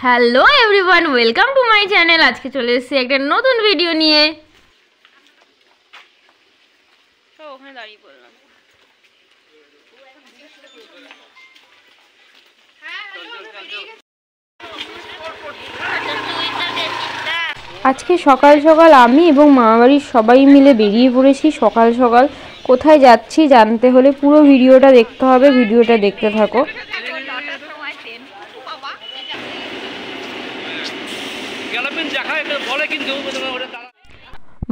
Hello everyone, welcome to my channel. আজকে চলে এসেছি একটা নতুন ভিডিও নিয়ে। তো ওখানে দাঁড়িয়ে পড়লাম। আজকে সকাল সকাল আমি এবং মামাবাড়ির সবাই মিলে বেরিয়ে পড়েছি। সকাল সকাল কোথায় যাচ্ছি জানতে হলে পুরো ভিডিওটা দেখতে হবে। ভিডিওটা দেখতে থাকো।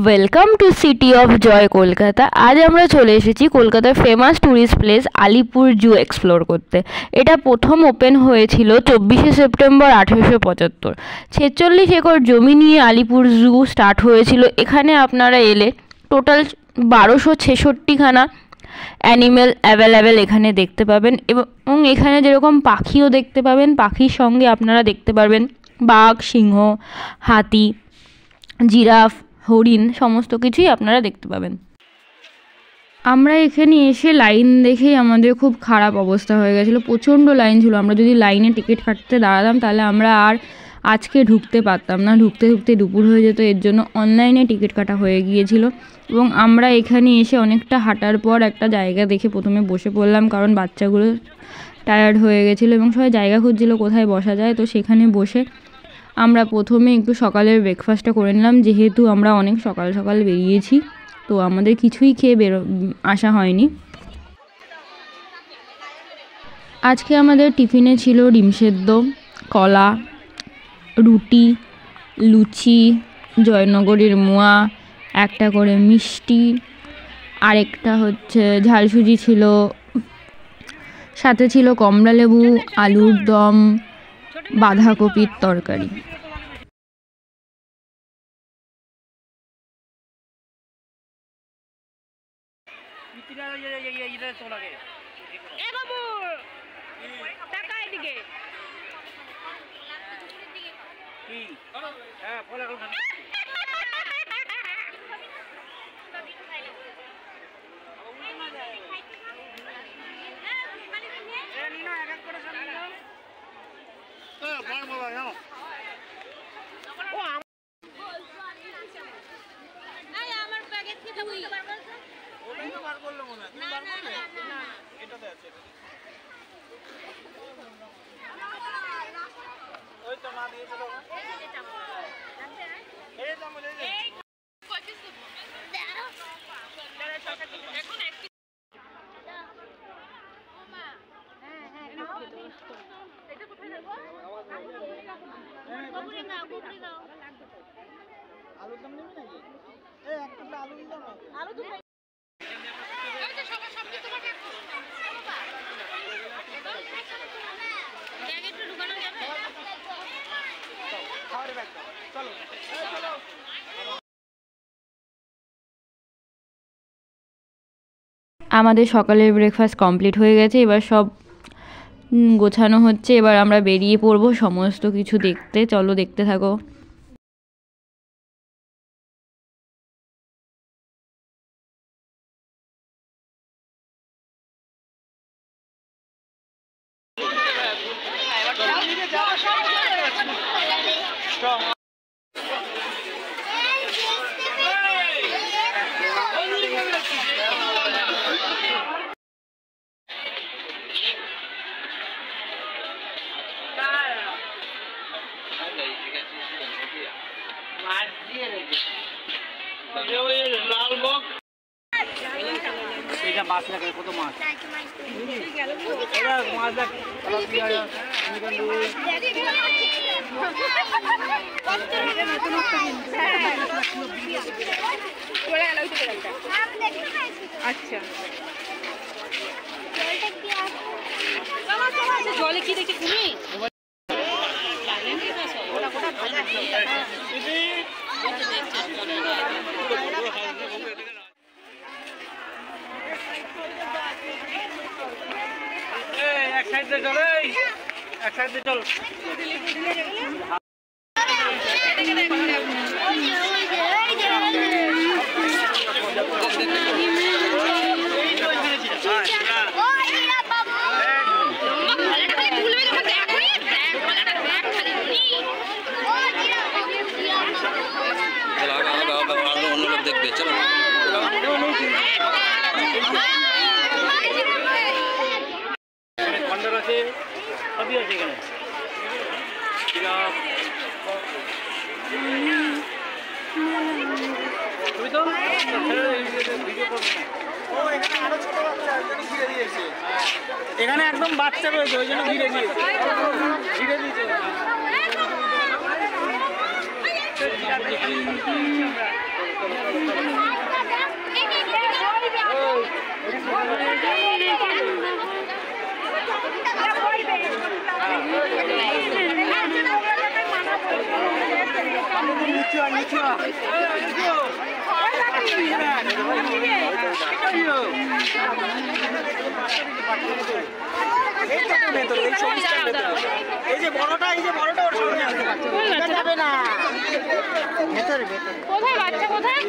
Welcome to city of joy Kolkata. আজ আমরা চলে এসেছি কলকাতার famous tourist place Alipur zoo explore করতে। এটা প্রথম ওপেন হয়েছিল 24শে সেপ্টেম্বর 1875। 46 একর জমি নিয়ে আলিপুর জু স্টার্ট হয়েছিল। এখানে আপনারা এলে টোটাল 1266খানা অ্যানিমেল অ্যাভেলেবেল এখানে দেখতে পাবেন এবং এখানে যেরকম পাখিও দেখতে পাবেন, পাখির সঙ্গে আপনারা দেখতে পারবেন বাঘ, সিংহ, হাতি, জিরাফ, হরিণ, সমস্ত কিছুই আপনারা দেখতে পাবেন। আমরা এখানে এসে লাইন দেখেই আমাদের খুব খারাপ অবস্থা হয়ে গেছিলো। প্রচণ্ড লাইন ছিল। আমরা যদি লাইনে টিকিট কাটতে দাঁড়াতাম তাহলে আমরা আর আজকে ঢুকতে পারতাম না। ঢুকতে ঢুকতে দুপুর হয়ে যেত। এর জন্য অনলাইনে টিকিট কাটা হয়ে গিয়েছিল এবং আমরা এখানে এসে অনেকটা হাঁটার পর একটা জায়গা দেখে প্রথমে বসে পড়লাম, কারণ বাচ্চাগুলো টায়ার্ড হয়ে গেছিলো এবং সবাই জায়গা খুঁজছিল কোথায় বসা যায়। তো সেখানে বসে আমরা প্রথমে একটু সকালের ব্রেকফাস্টটা করে নিলাম, যেহেতু আমরা অনেক সকাল সকাল বেরিয়েছি। তো আমাদের কিছুই খেয়ে আসা হয়নি। আজকে আমাদের টিফিনে ছিল ডিম সেদ্ধ, কলা, রুটি, লুচি, জয়নগরের মোয়া, একটা করে মিষ্টি, আরেকটা হচ্ছে ঝালসুজি ছিল, সাথে ছিল কমলা লেবু, আলুর দম, বাঁধাকপির তরকারি। আমাদের সকালের ব্রেকফাস্ট কমপ্লিট হয়ে গেছে। এবার সব গোছানো হচ্ছে। এবার আমরা বেরিয়ে পড়বো সমস্ত কিছু দেখতে। চলো দেখতে থাকো। মাছ লাগে কত মাছ আচ্ছা জলে কি দেখি তুমি এক সাইড দিয়ে চল, এক সাইড দিয়ে চল। এখানে একদম বাচ্চা রয়েছে, ওই জন্য ঘিরে দিয়েছে, ঘিরে দিয়েছে। এই যে বড়টা ওর সামনে যাবে না। কোথায় বাচ্চা, কোথায়?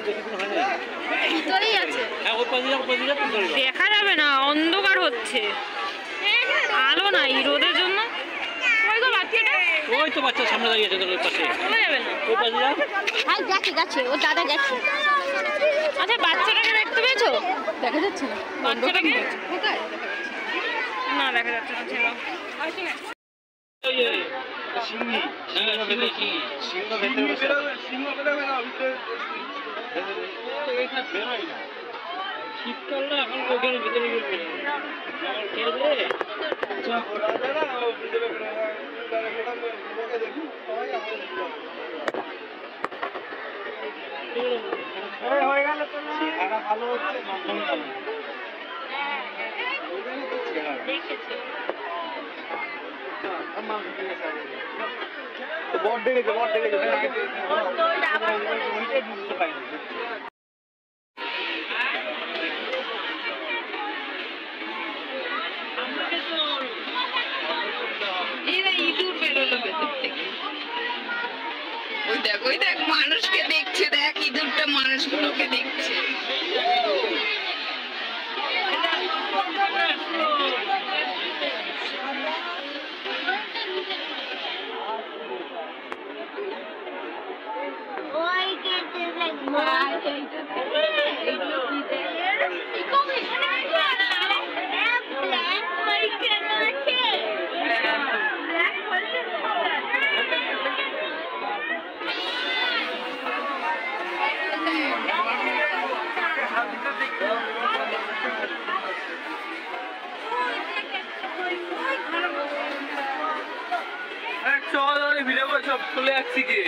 ভিতরেই আছে, দেখা যাবে না, অন্ধকার হচ্ছে, আলো নাই রোদের জন্য। ওই তো বাচ্চাটা, ওই তো বাচ্চা সামনে দাঁড়িয়ে আছে, ওই পাশে যাবে না। ওই পাশে যাও। হ্যাঁ গেছে ও দাদা গেছে। আচ্ছা বাচ্চাটাকে দেখতে পেয়েছো? দেখা যাচ্ছে না বাচ্চাটাকে কোথায়? না দেখা যাচ্ছে না, ছিল। শীতকাল না, এখন ওখানে ভিতরে হয়ে গেল ভালো বট ডেকেছে বুঝতে পাইনি। ওই দেখ মানুষকে দেখছে, দেখ ইঁদুরটা মানুষগুলোকে দেখছে। ভিডিও করে সব চলে আসছি কি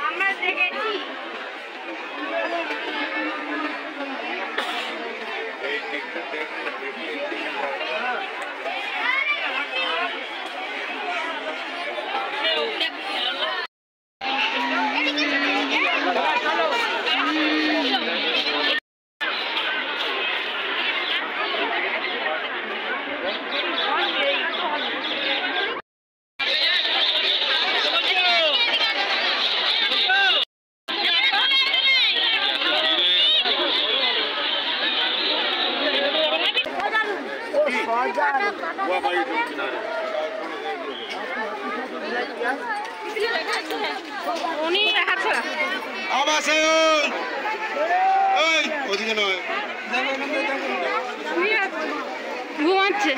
আমরা দেখেছি উনি দেখাচ্ছে না, ঘুমাচ্ছে।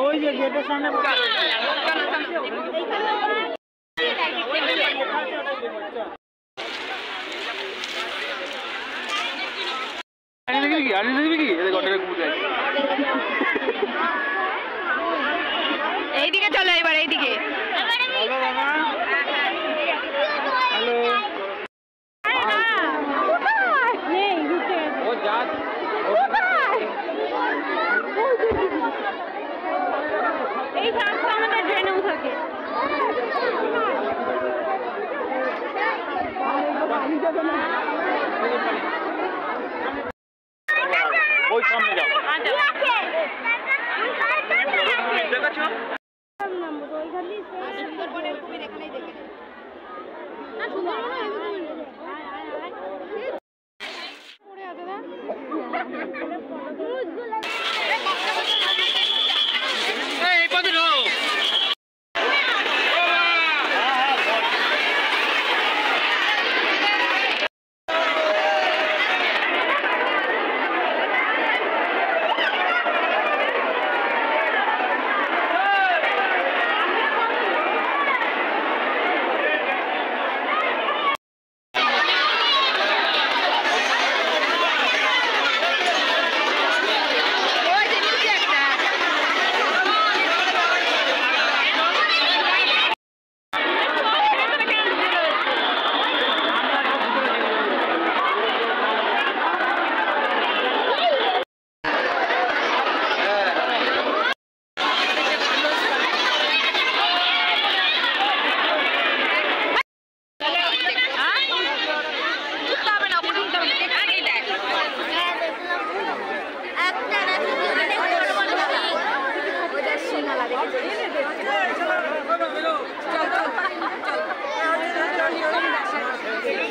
ওই যে গেটের সামনে এইদিকে চলো এবার এইদিকে। এই গাছটা আমাদের ট্রেনেও থাকে। ওই সামনে যাও। দেখাচ্ছো?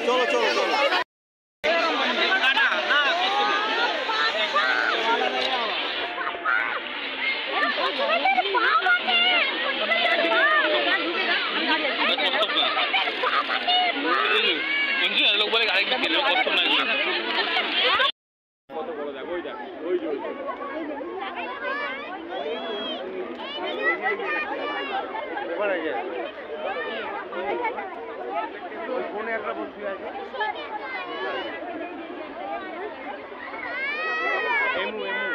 চলো চলো চলো। লোক বলে আরেকটা কষ্ট না কত বড় দেখ ওই দেখ ওই যে এবারে যে ওই কোণে একটা বসে আছে এমু এমু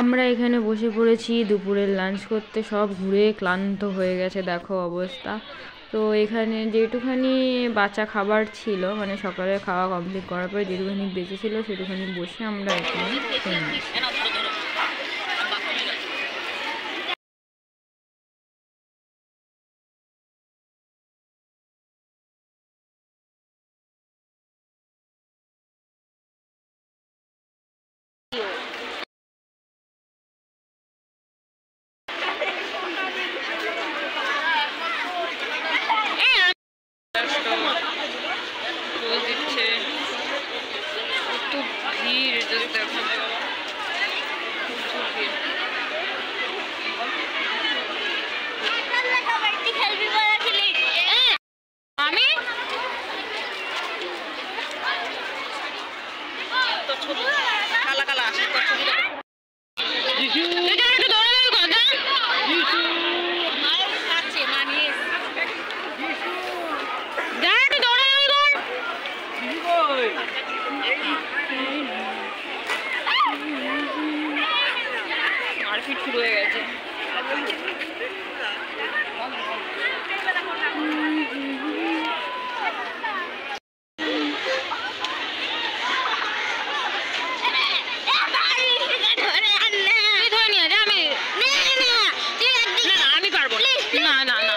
আমরা এখানে বসে পড়েছি দুপুরের লাঞ্চ করতে। সব ঘুরে ক্লান্ত হয়ে গেছে, দেখো অবস্থা। তো এখানে যেটুখানি বাচ্চা খাবার ছিল, মানে সকালে খাওয়া কমপ্লিট করার পরে যেটুখানি বেঁচে ছিল সেটুখানি বসে আমরা এখানে খেয়ে নিয়েছি। মারপিট শুরু হয়ে গেছে। আমি পারবো না, না না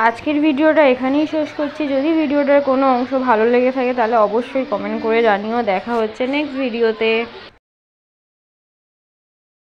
আজকের ভিডিওটা এখানেই শেষ করছি। যদি ভিডিওটার কোনো অংশ ভালো লেগে থাকে তাহলে অবশ্যই কমেন্ট করে জানিও। দেখা হচ্ছে নেক্সট ভিডিওতে।